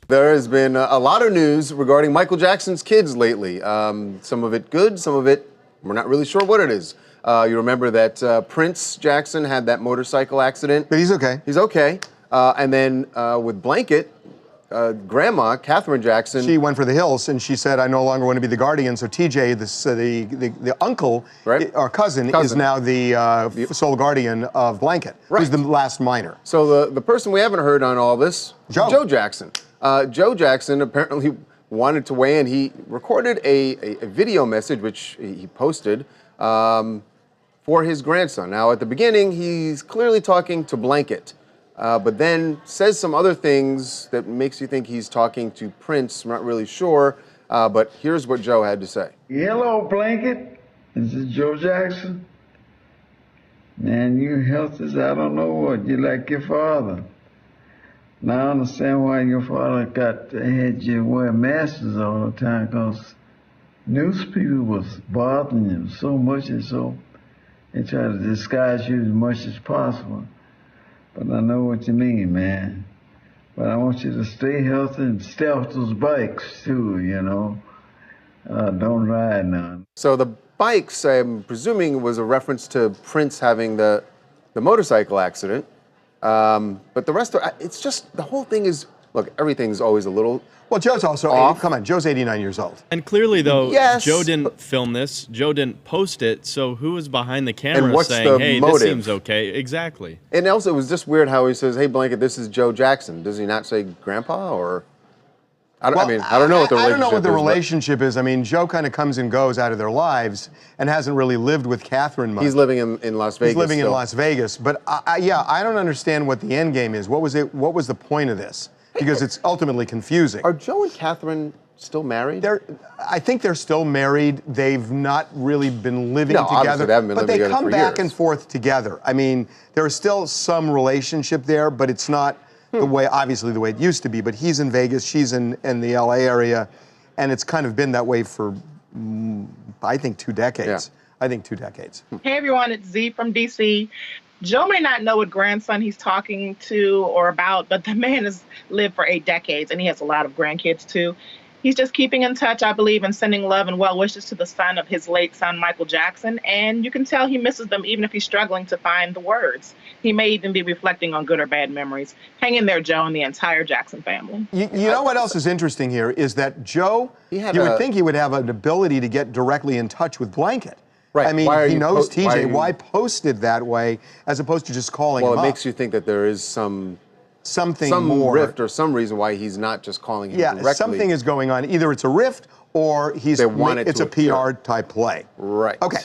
There has been a lot of news regarding Michael Jackson's kids lately. Some of it good, some of it we're not really sure what it is. You remember that Prince Jackson had that motorcycle accident. But he's okay. He's okay. And then with Blanket, Grandma, Catherine Jackson. She went for the hills and she said, I no longer want to be the guardian. So TJ, the uncle, right, or cousin, is now the sole guardian of Blanket, right, who's the last minor. So the person we haven't heard on all this, Joe Jackson. Joe Jackson apparently wanted to weigh in. He recorded a video message, which he posted for his grandson. Now, at the beginning, he's clearly talking to Blanket. But then says some other things that makes you think he's talking to Prince. I'm not really sure, but here's what Joe had to say. Hello, Blanket. This is Joe Jackson. Man, your health is, I don't know what, you like your father. Now I understand why your father had you wear masks all the time, because news people was bothering you so much, and so they try to disguise you as much as possible. But I know what you mean, man. But I want you to stay healthy and stay off those bikes, too, you know. Don't ride none. So the bikes, I'm presuming, was a reference to Prince having the motorcycle accident. But the rest of it's just, the whole thing is, look, everything's always a little Well, Joe's also off. come on, Joe's 89 years old. And clearly, though, yes, Joe didn't film this. Joe didn't post it. So who was behind the camera and what's saying, the hey, motive? this seems okay? Exactly. And also, it was just weird how he says, hey, Blanket, this is Joe Jackson. Does he not say Grandpa, or? I don't know what the relationship is. I don't know what the relationship is. I mean, Joe kind of comes and goes out of their lives and hasn't really lived with Catherine much. He's living in Las Vegas. He's living still in Las Vegas. But yeah, I don't understand what the end game is. What was it? What was the point of this? Because it's ultimately confusing. Are Joe and Catherine still married? I think they're still married. They've not really been living obviously together. they haven't been but living they together come for back years. and forth together. I mean, there is still some relationship there, but it's not the way, obviously, the way it used to be. But he's in Vegas, she's in the LA area, and it's kind of been that way for, I think, 2 decades. Yeah. I think 2 decades. Hey, everyone, it's Z from DC. Joe may not know what grandson he's talking to or about, but the man has lived for 8 decades, and he has a lot of grandkids, too. He's just keeping in touch, I believe, and sending love and well wishes to the son of his late son, Michael Jackson, and you can tell he misses them even if he's struggling to find the words. He may even be reflecting on good or bad memories. Hang in there, Joe, and the entire Jackson family. You know what else is interesting here is that Joe, you would think he would have an ability to get directly in touch with Blanket. Right. I mean, he knows TJ. Why post it that way as opposed to just calling him up? Well, it makes you think that there is some more rift or some reason why he's not just calling him directly. Yeah, something is going on. Either it's a rift or it's a PR type play. Right. Okay.